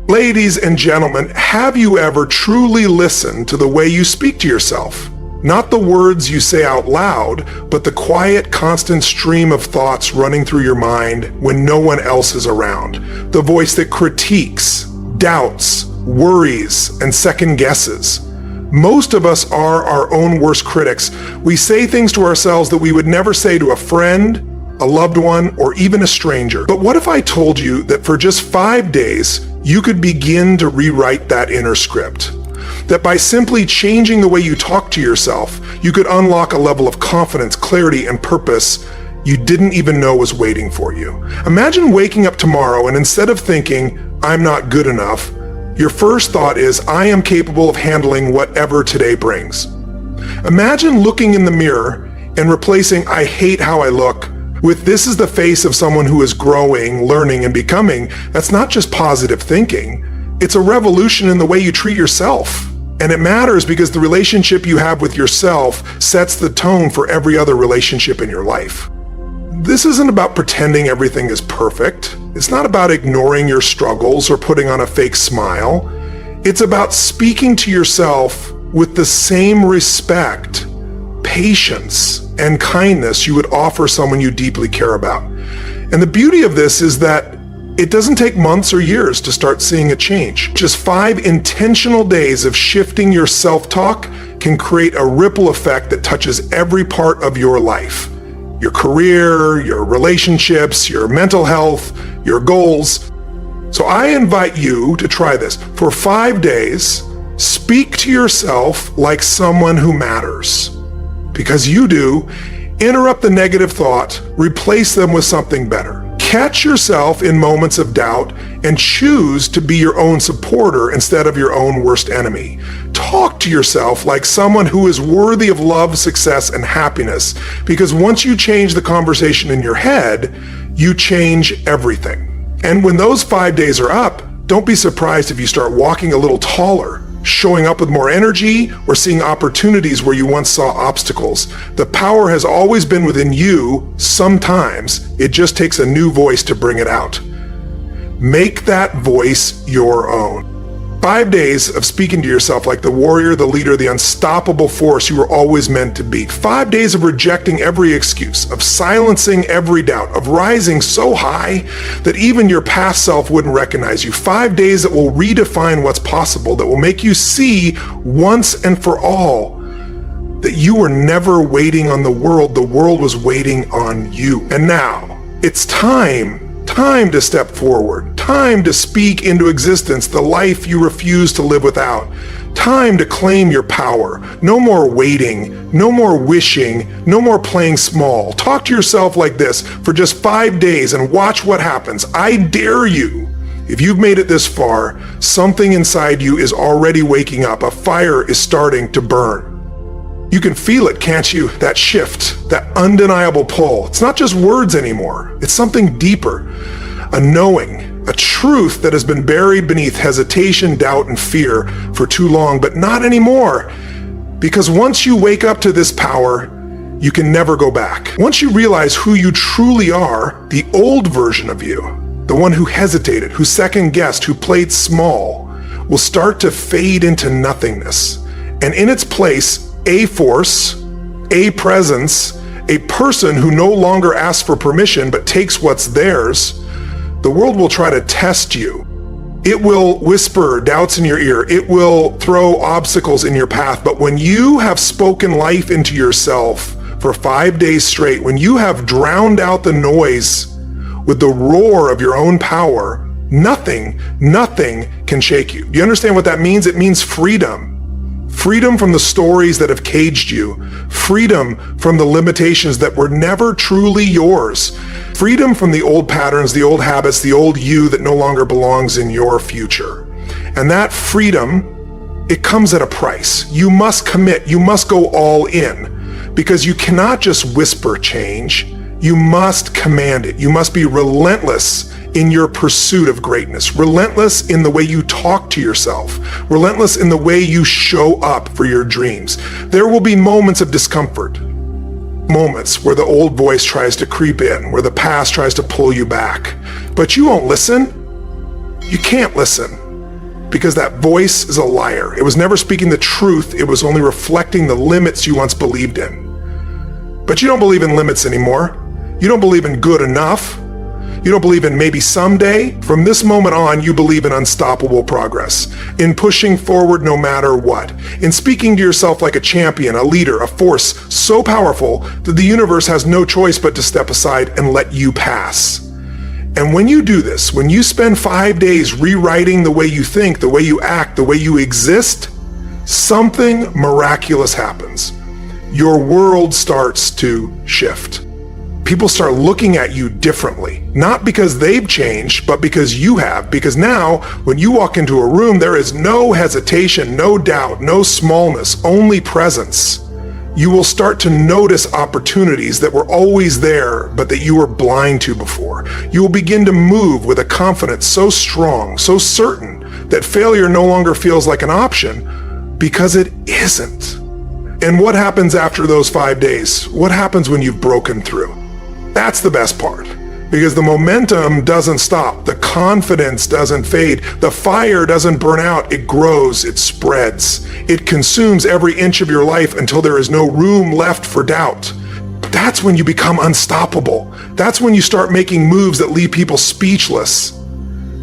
Ladies and gentlemen, have you ever truly listened to the way you speak to yourself? Not the words you say out loud, but the quiet, constant stream of thoughts running through your mind when no one else is around. The voice that critiques, doubts, worries, and second guesses. Most of us are our own worst critics. We say things to ourselves that we would never say to a friend, a loved one, or even a stranger. But what if I told you that for just 5 days, you could begin to rewrite that inner script? That by simply changing the way you talk to yourself, you could unlock a level of confidence, clarity, and purpose you didn't even know was waiting for you. Imagine waking up tomorrow and instead of thinking, "I'm not good enough," your first thought is, "I am capable of handling whatever today brings." Imagine looking in the mirror and replacing "I hate how I look" with "this is the face of someone who is growing, learning, and becoming." That's not just positive thinking. It's a revolution in the way you treat yourself. And it matters because the relationship you have with yourself sets the tone for every other relationship in your life. This isn't about pretending everything is perfect. It's not about ignoring your struggles or putting on a fake smile. It's about speaking to yourself with the same respect, patience, and kindness you would offer someone you deeply care about. And the beauty of this is that it doesn't take months or years to start seeing a change. Just 5 intentional days of shifting your self-talk can create a ripple effect that touches every part of your life. Your career, your relationships, your mental health, your goals. So I invite you to try this. For 5 days, speak to yourself like someone who matters. Because you do, interrupt the negative thought, replace them with something better. Catch yourself in moments of doubt and choose to be your own supporter instead of your own worst enemy. Talk to yourself like someone who is worthy of love, success, and happiness, because once you change the conversation in your head, you change everything. And when those 5 days are up, don't be surprised if you start walking a little taller, showing up with more energy, or seeing opportunities where you once saw obstacles. The power has always been within you. Sometimes it just takes a new voice to bring it out. Make that voice your own. 5 days of speaking to yourself like the warrior, the leader, the unstoppable force you were always meant to be. 5 days of rejecting every excuse, of silencing every doubt, of rising so high that even your past self wouldn't recognize you. 5 days that will redefine what's possible, that will make you see once and for all that you were never waiting on the world was waiting on you. And now, it's time to step forward, time to speak into existence the life you refuse to live without, time to claim your power. No more waiting, no more wishing, no more playing small. Talk to yourself like this for just 5 days and watch what happens. I dare you. If you've made it this far, something inside you is already waking up. A fire is starting to burn. You can feel it, can't you? That shift, that undeniable pull. It's not just words anymore. It's something deeper. A knowing, a truth that has been buried beneath hesitation, doubt, and fear for too long, but not anymore. Because once you wake up to this power, you can never go back. Once you realize who you truly are, the old version of you, the one who hesitated, who second-guessed, who played small, will start to fade into nothingness. And in its place, a force, a presence, a person who no longer asks for permission but takes what's theirs. The world will try to test you. It will whisper doubts in your ear. It will throw obstacles in your path. But when you have spoken life into yourself for 5 days straight, when you have drowned out the noise with the roar of your own power, nothing can shake you. Do you understand what that means? It means freedom. Freedom from the stories that have caged you. Freedom from the limitations that were never truly yours. Freedom from the old patterns, the old habits, the old you that no longer belongs in your future. And that freedom, it comes at a price. You must commit. You must go all in, because you cannot just whisper change. You must command it. You must be relentless in your pursuit of greatness, relentless in the way you talk to yourself, relentless in the way you show up for your dreams. There will be moments of discomfort, moments where the old voice tries to creep in, where the past tries to pull you back. But you won't listen. You can't listen. because that voice is a liar. It was never speaking the truth. It was only reflecting the limits you once believed in. But you don't believe in limits anymore. You don't believe in good enough. You don't believe in maybe someday. From this moment on, you believe in unstoppable progress, in pushing forward no matter what, in speaking to yourself like a champion, a leader, a force so powerful that the universe has no choice but to step aside and let you pass. And when you do this, when you spend 5 days rewriting the way you think, the way you act, the way you exist, something miraculous happens. Your world starts to shift. People start looking at you differently, not because they've changed, but because you have. Because now, when you walk into a room, there is no hesitation, no doubt, no smallness, only presence. You will start to notice opportunities that were always there, but that you were blind to before. You will begin to move with a confidence so strong, so certain, that failure no longer feels like an option, because it isn't. And what happens after those 5 days? What happens when you've broken through? That's the best part, because the momentum doesn't stop. The confidence doesn't fade. The fire doesn't burn out. It grows, it spreads. It consumes every inch of your life until there is no room left for doubt. That's when you become unstoppable. That's when you start making moves that leave people speechless.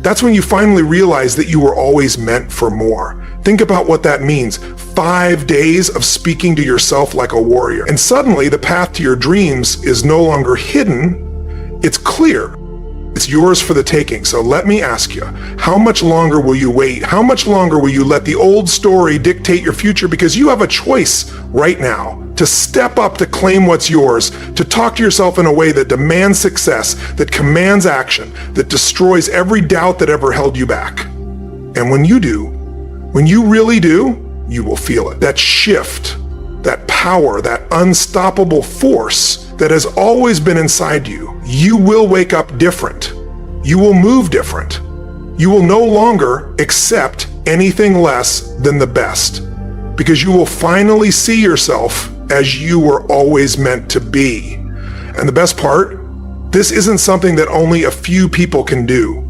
That's when you finally realize that you were always meant for more. Think about what that means. 5 days of speaking to yourself like a warrior. And suddenly the path to your dreams is no longer hidden, it's clear. It's yours for the taking. So let me ask you, how much longer will you wait? How much longer will you let the old story dictate your future? Because you have a choice right now to step up, to claim what's yours, to talk to yourself in a way that demands success, that commands action, that destroys every doubt that ever held you back. And when you do, when you really do, you will feel it. That shift, that power, that unstoppable force that has always been inside you. You will wake up different. You will move different. You will no longer accept anything less than the best, because you will finally see yourself as you were always meant to be. And the best part, this isn't something that only a few people can do.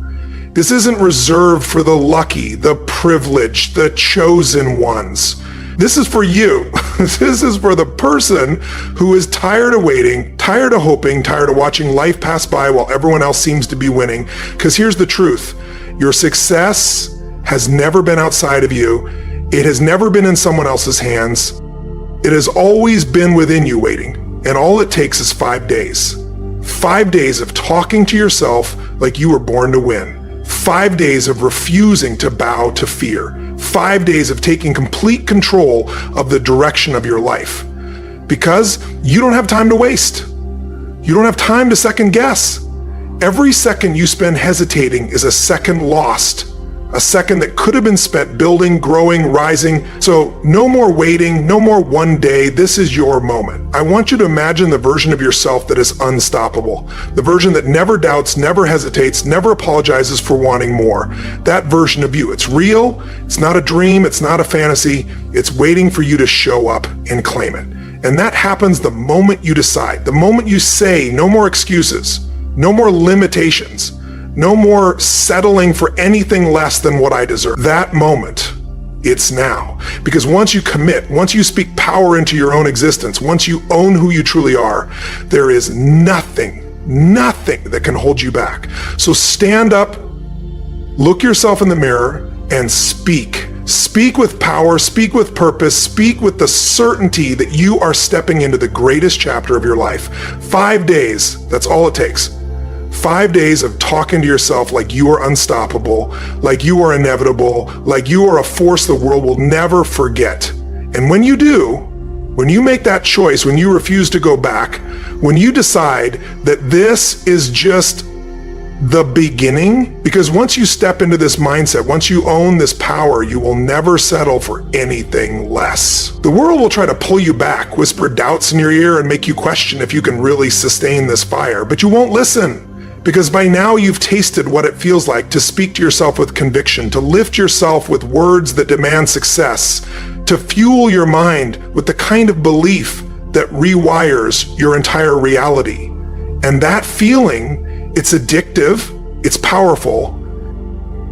This isn't reserved for the lucky, the privileged, the chosen ones. This is for you. This is for the person who is tired of waiting, tired of hoping, tired of watching life pass by while everyone else seems to be winning. Because here's the truth. Your success has never been outside of you. It has never been in someone else's hands. It has always been within you waiting. And all it takes is 5 days. 5 days of talking to yourself like you were born to win. 5 days of refusing to bow to fear. 5 days of taking complete control of the direction of your life. Because you don't have time to waste. You don't have time to second guess. Every second you spend hesitating is a second lost. A second that could have been spent building, growing, rising. So no more waiting, no more one day. This is your moment. I want you to imagine the version of yourself that is unstoppable. The version that never doubts, never hesitates, never apologizes for wanting more. That version of you. It's real. It's not a dream. It's not a fantasy. It's waiting for you to show up and claim it. And that happens the moment you decide, the moment you say no more excuses, no more limitations, no more settling for anything less than what I deserve. That moment, it's now. Because once you commit, once you speak power into your own existence, once you own who you truly are, there is nothing that can hold you back. So stand up, look yourself in the mirror, and speak. Speak with power, speak with purpose, speak with the certainty that you are stepping into the greatest chapter of your life. 5 days, that's all it takes. 5 days of talking to yourself like you are unstoppable, like you are inevitable, like you are a force the world will never forget. And when you do, when you make that choice, when you refuse to go back, when you decide that this is just the beginning, because once you step into this mindset, once you own this power, you will never settle for anything less. The world will try to pull you back, whisper doubts in your ear, and make you question if you can really sustain this fire, but you won't listen. Because by now you've tasted what it feels like to speak to yourself with conviction, to lift yourself with words that demand success, to fuel your mind with the kind of belief that rewires your entire reality. And that feeling, it's addictive, it's powerful,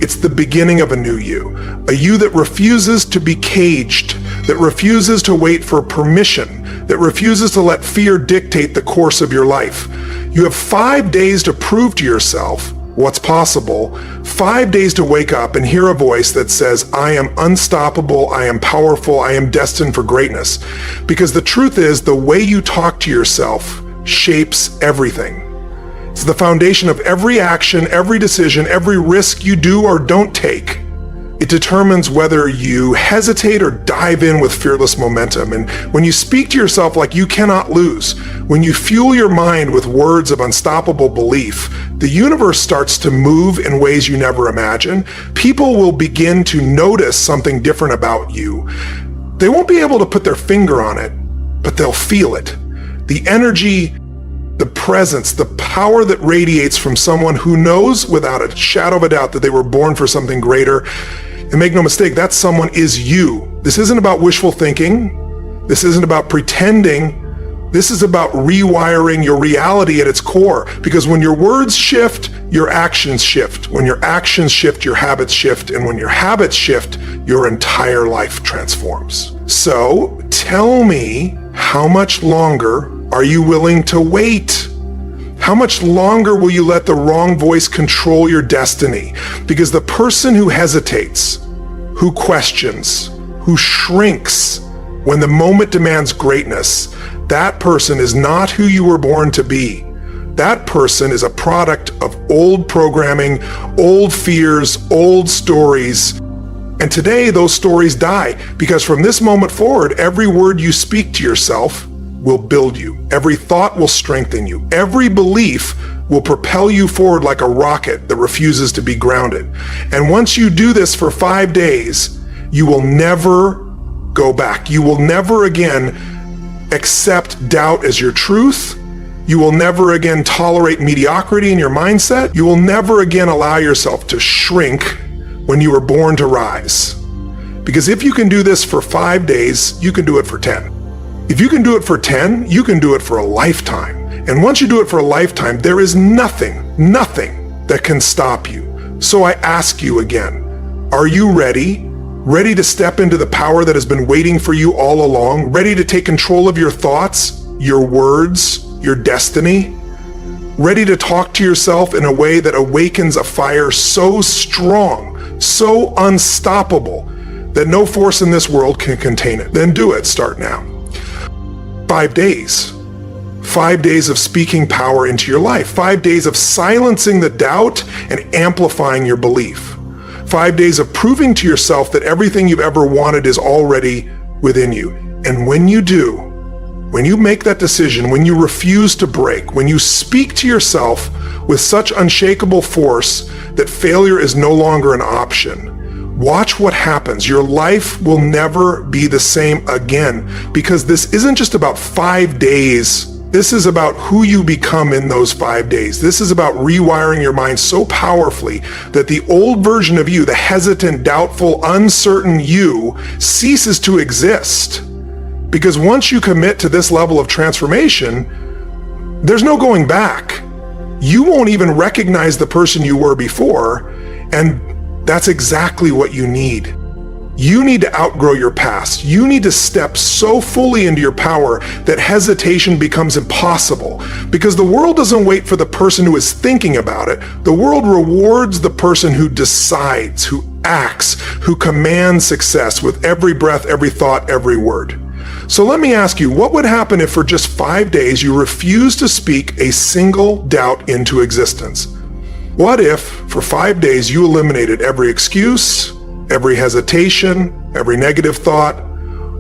It's the beginning of a new you, a you that refuses to be caged, that refuses to wait for permission, that refuses to let fear dictate the course of your life. You have 5 days to prove to yourself what's possible, 5 days to wake up and hear a voice that says, I am unstoppable, I am powerful, I am destined for greatness. Because the truth is, the way you talk to yourself shapes everything. It's the foundation of every action, every decision, every risk you do or don't take. It determines whether you hesitate or dive in with fearless momentum. And when you speak to yourself like you cannot lose, when you fuel your mind with words of unstoppable belief, the universe starts to move in ways you never imagined. People will begin to notice something different about you. They won't be able to put their finger on it, but they'll feel it. The energy, the presence, the power that radiates from someone who knows without a shadow of a doubt that they were born for something greater. And make no mistake, that someone is you. This isn't about wishful thinking. This isn't about pretending. This is about rewiring your reality at its core. Because when your words shift, your actions shift. When your actions shift, your habits shift. And when your habits shift, your entire life transforms. So tell me, how much longer are you willing to wait? How much longer will you let the wrong voice control your destiny? Because the person who hesitates, who questions, who shrinks when the moment demands greatness, that person is not who you were born to be. That person is a product of old programming, old fears, old stories. And today those stories die, because from this moment forward, every word you speak to yourself will build you. Every thought will strengthen you. Every belief will propel you forward like a rocket that refuses to be grounded. And once you do this for 5 days, you will never go back. You will never again accept doubt as your truth. You will never again tolerate mediocrity in your mindset. You will never again allow yourself to shrink when you were born to rise. Because if you can do this for 5 days, you can do it for 10. If you can do it for 10, you can do it for a lifetime. And once you do it for a lifetime, there is nothing that can stop you. So I ask you again, are you ready? Ready to step into the power that has been waiting for you all along? Ready to take control of your thoughts, your words, your destiny? Ready to talk to yourself in a way that awakens a fire so strong, so unstoppable, that no force in this world can contain it? Then do it. Start now. 5 days. 5 days of speaking power into your life. 5 days of silencing the doubt and amplifying your belief. 5 days of proving to yourself that everything you've ever wanted is already within you. And when you do, when you make that decision, when you refuse to break, when you speak to yourself with such unshakable force that failure is no longer an option, watch what happens. Your life will never be the same again, because this isn't just about 5 days. This is about who you become in those 5 days. This is about rewiring your mind so powerfully that the old version of you, the hesitant, doubtful, uncertain you, ceases to exist. Because once you commit to this level of transformation, there's no going back. You won't even recognize the person you were before, and that's exactly what you need. You need to outgrow your past. You need to step so fully into your power that hesitation becomes impossible. Because the world doesn't wait for the person who is thinking about it. The world rewards the person who decides, who acts, who commands success with every breath, every thought, every word. So let me ask you, what would happen if for just 5 days you refused to speak a single doubt into existence? What if for 5 days you eliminated every excuse, every hesitation, every negative thought?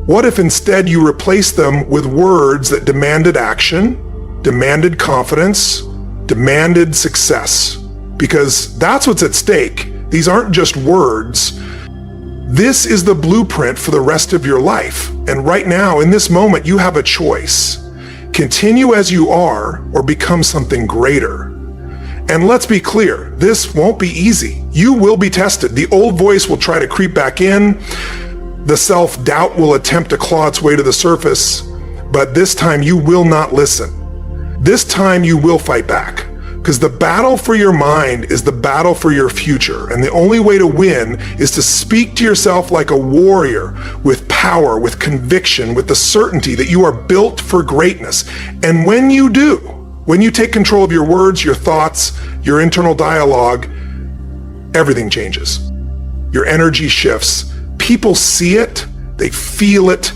What if instead you replaced them with words that demanded action, demanded confidence, demanded success? Because that's what's at stake. These aren't just words. This is the blueprint for the rest of your life. And right now, in this moment, you have a choice. Continue as you are or become something greater. And let's be clear, this won't be easy. You will be tested. The old voice will try to creep back in. The self-doubt will attempt to claw its way to the surface. But this time you will not listen. This time you will fight back. Because the battle for your mind is the battle for your future. And the only way to win is to speak to yourself like a warrior with power, with conviction, with the certainty that you are built for greatness. And when you do, when you take control of your words, your thoughts, your internal dialogue, everything changes. Your energy shifts. People see it, they feel it,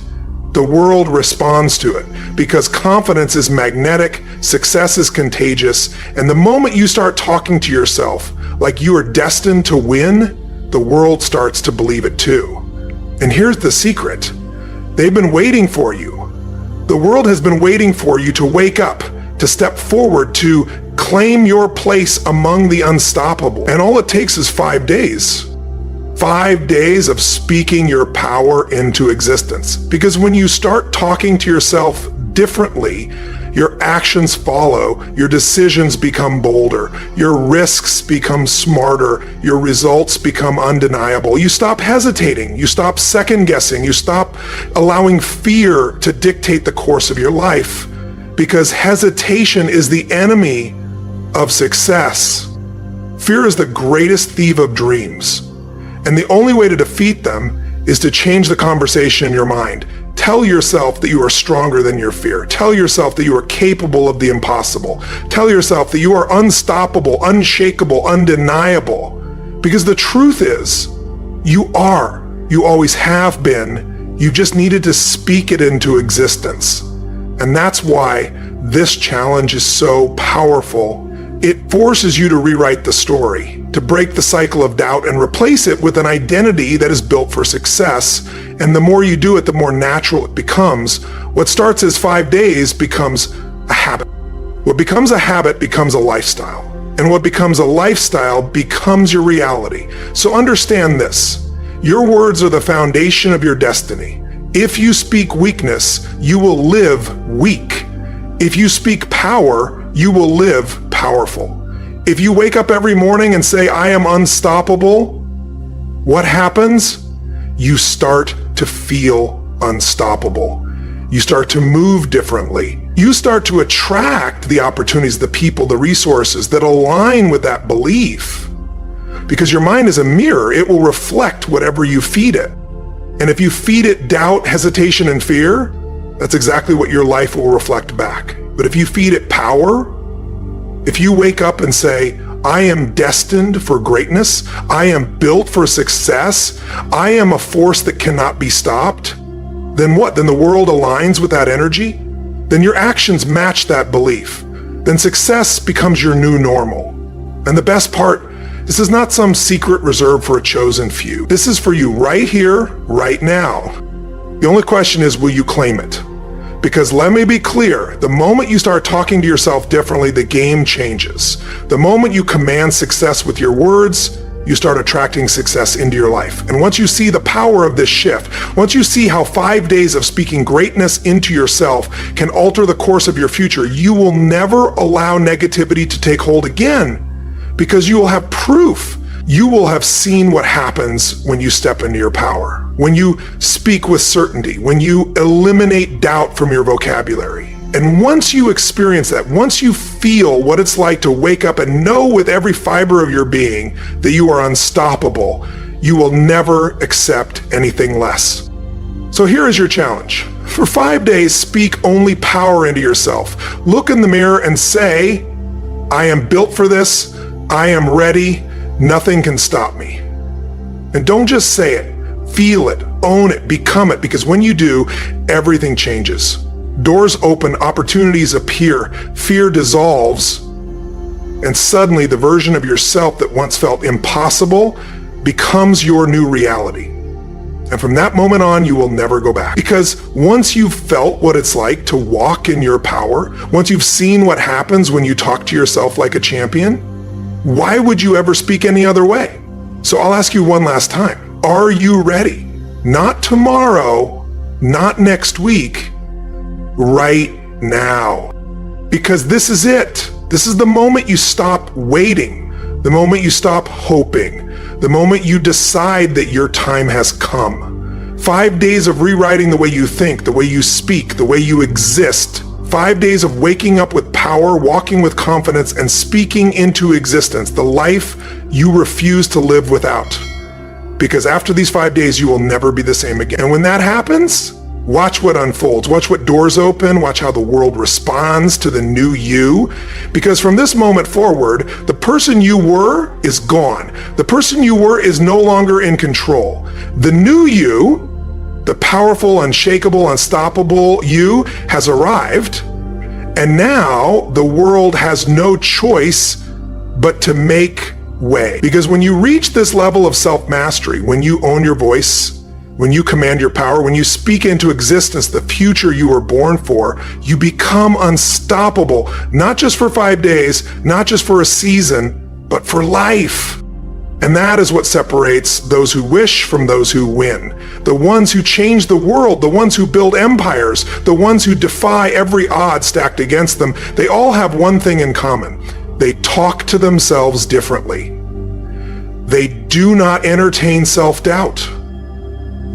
the world responds to it, because confidence is magnetic, success is contagious, and the moment you start talking to yourself like you are destined to win, the world starts to believe it too. And here's the secret. They've been waiting for you. The world has been waiting for you to wake up, to step forward, to claim your place among the unstoppable. And all it takes is 5 days. 5 days of speaking your power into existence. Because when you start talking to yourself differently, your actions follow, your decisions become bolder, your risks become smarter, your results become undeniable. You stop hesitating, you stop second guessing, you stop allowing fear to dictate the course of your life. Because hesitation is the enemy of success. Fear is the greatest thief of dreams. And the only way to defeat them is to change the conversation in your mind. Tell yourself that you are stronger than your fear. Tell yourself that you are capable of the impossible. Tell yourself that you are unstoppable, unshakable, undeniable. Because the truth is, you are. You always have been. You just needed to speak it into existence. And that's why this challenge is so powerful. It forces you to rewrite the story, to break the cycle of doubt and replace it with an identity that is built for success. And the more you do it, the more natural it becomes. What starts as 5 days becomes a habit. What becomes a habit becomes a lifestyle. And what becomes a lifestyle becomes your reality. So understand this. Your words are the foundation of your destiny. If you speak weakness, you will live weak. If you speak power, you will live powerful. If you wake up every morning and say, I am unstoppable, what happens? You start to feel unstoppable. You start to move differently. You start to attract the opportunities, the people, the resources that align with that belief. Because your mind is a mirror, it will reflect whatever you feed it. And if you feed it doubt, hesitation, and fear, that's exactly what your life will reflect back. But if you feed it power, if you wake up and say, I am destined for greatness, I am built for success, I am a force that cannot be stopped, then what? Then the world aligns with that energy? Then your actions match that belief. Then success becomes your new normal. And the best part, this is not some secret reserved for a chosen few. This is for you right here, right now. The only question is, will you claim it? Because let me be clear, the moment you start talking to yourself differently, the game changes. The moment you command success with your words, you start attracting success into your life. And once you see the power of this shift, once you see how 5 days of speaking greatness into yourself can alter the course of your future, you will never allow negativity to take hold again, because you will have proof. You will have seen what happens when you step into your power, when you speak with certainty, when you eliminate doubt from your vocabulary. And once you experience that, once you feel what it's like to wake up and know with every fiber of your being that you are unstoppable, you will never accept anything less. So here is your challenge. For 5 days, speak only power into yourself. Look in the mirror and say, I am built for this. I am ready. Nothing can stop me. And don't just say it, feel it, own it, become it, because when you do, everything changes. Doors open, opportunities appear, fear dissolves, and suddenly the version of yourself that once felt impossible becomes your new reality. And from that moment on, you will never go back. Because once you've felt what it's like to walk in your power, once you've seen what happens when you talk to yourself like a champion, why would you ever speak any other way? So I'll ask you one last time. Are you ready? Not tomorrow, not next week, right now. Because this is it. This is the moment you stop waiting, the moment you stop hoping, the moment you decide that your time has come. 5 days of rewriting the way you think, the way you speak, the way you exist. 5 days of waking up with power, walking with confidence, and speaking into existence the life you refuse to live without. Because after these 5 days, you will never be the same again. And when that happens, watch what unfolds. Watch what doors open. Watch how the world responds to the new you. Because from this moment forward, the person you were is gone. The person you were is no longer in control. The new you, the powerful, unshakable, unstoppable you, has arrived. And now the world has no choice but to make way. Because when you reach this level of self-mastery, when you own your voice, when you command your power, when you speak into existence the future you were born for, you become unstoppable, not just for 5 days, not just for a season, but for life. And that is what separates those who wish from those who win. The ones who change the world, the ones who build empires, the ones who defy every odd stacked against them, they all have one thing in common. They talk to themselves differently. They do not entertain self-doubt.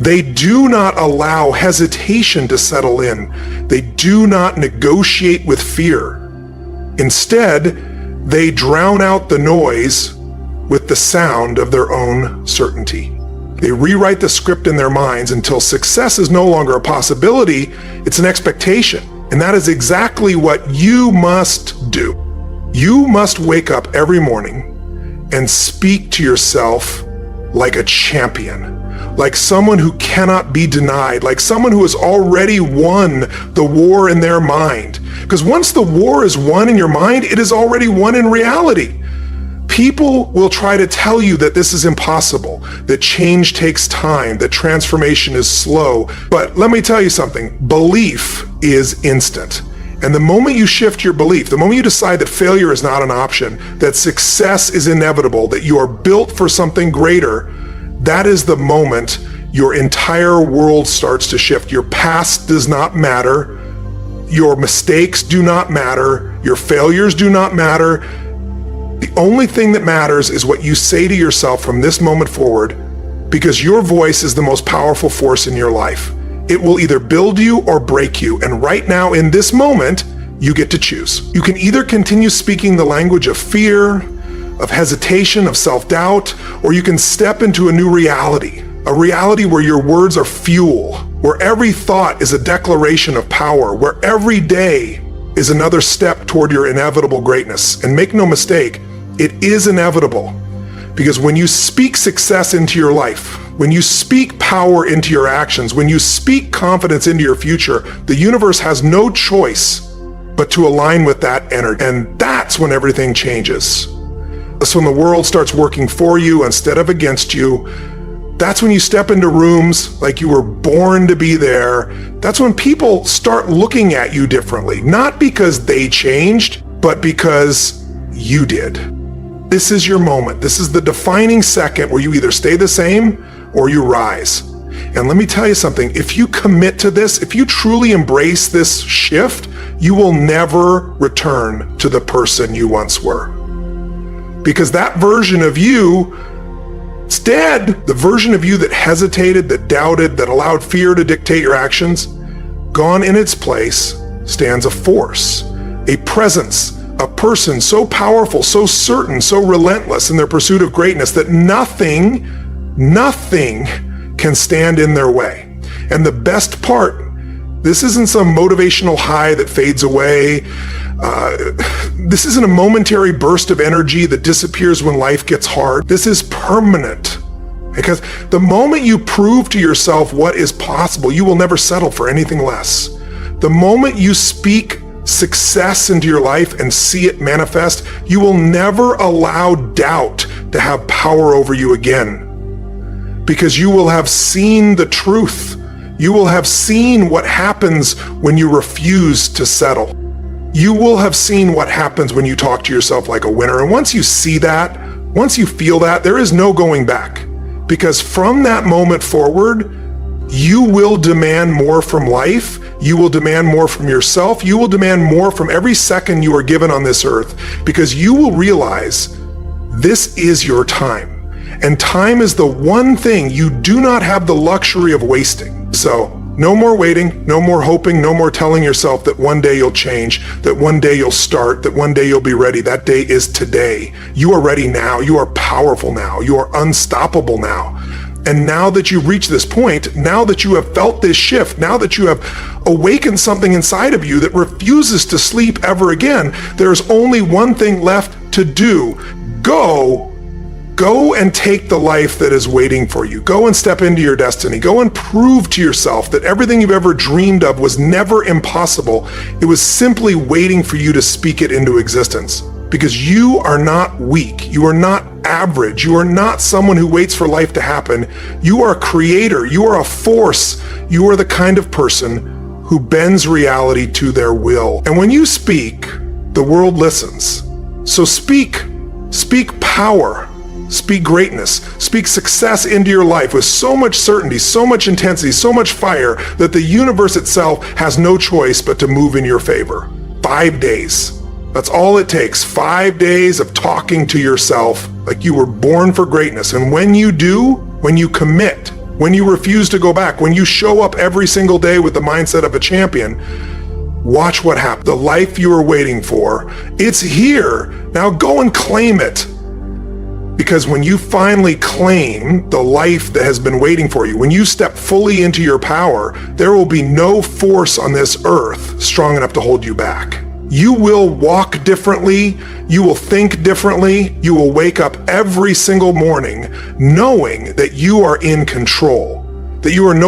They do not allow hesitation to settle in. They do not negotiate with fear. Instead, they drown out the noise with the sound of their own certainty. They rewrite the script in their minds until success is no longer a possibility, it's an expectation. And that is exactly what you must do. You must wake up every morning and speak to yourself like a champion, like someone who cannot be denied, like someone who has already won the war in their mind. Because once the war is won in your mind, it is already won in reality. People will try to tell you that this is impossible, that change takes time, that transformation is slow. But let me tell you something, belief is instant. And the moment you shift your belief, the moment you decide that failure is not an option, that success is inevitable, that you are built for something greater, that is the moment your entire world starts to shift. Your past does not matter. Your mistakes do not matter. Your failures do not matter. The only thing that matters is what you say to yourself from this moment forward, because your voice is the most powerful force in your life. It will either build you or break you. And right now, in this moment, you get to choose. You can either continue speaking the language of fear, of hesitation, of self-doubt, or you can step into a new reality, a reality where your words are fuel, where every thought is a declaration of power, where every day is another step toward your inevitable greatness. And make no mistake, it is inevitable. Because when you speak success into your life, when you speak power into your actions, when you speak confidence into your future, the universe has no choice but to align with that energy. And that's when everything changes. That's when the world starts working for you instead of against you. That's when you step into rooms like you were born to be there. That's when people start looking at you differently, not because they changed, but because you did. This is your moment. This is the defining second where you either stay the same or you rise. And let me tell you something, if you commit to this, if you truly embrace this shift, you will never return to the person you once were. Because that version of you, it's dead. The version of you that hesitated, that doubted, that allowed fear to dictate your actions, gone in its place stands a force, a presence, a person so powerful, so certain, so relentless in their pursuit of greatness that nothing can stand in their way. And the best part, this isn't some motivational high that fades away. This isn't a momentary burst of energy that disappears when life gets hard. This is permanent. Because the moment you prove to yourself what is possible, you will never settle for anything less. The moment you speak success into your life and see it manifest, you will never allow doubt to have power over you again. Because you will have seen the truth. You will have seen what happens when you refuse to settle. You will have seen what happens when you talk to yourself like a winner. And once you see that, once you feel that, there is no going back. Because from that moment forward, you will demand more from life. You will demand more from yourself. You will demand more from every second you are given on this earth, because you will realize this is your time. And time is the one thing you do not have the luxury of wasting. So No more waiting, no more hoping, no more telling yourself that one day you'll change, that one day you'll start, that one day you'll be ready. That day is today. You are ready now. You are powerful now. You are unstoppable now. And now that you've reached this point, now that you have felt this shift, now that you have awakened something inside of you that refuses to sleep ever again, there's only one thing left to do. Go and take the life that is waiting for you. Go and step into your destiny. Go and prove to yourself that everything you've ever dreamed of was never impossible. It was simply waiting for you to speak it into existence. Because you are not weak. You are not average. You are not someone who waits for life to happen. You are a creator. You are a force. You are the kind of person who bends reality to their will. And when you speak, the world listens. So speak power. Speak greatness, speak success into your life with so much certainty, so much intensity, so much fire that the universe itself has no choice but to move in your favor. 5 days. That's all it takes. 5 days of talking to yourself like you were born for greatness. And when you do, when you commit, when you refuse to go back, when you show up every single day with the mindset of a champion, watch what happens. The life you are waiting for, it's here. Now go and claim it. Because when you finally claim the life that has been waiting for you, when you step fully into your power, there will be no force on this earth strong enough to hold you back. You will walk differently, you will think differently, you will wake up every single morning knowing that you are in control, that you are no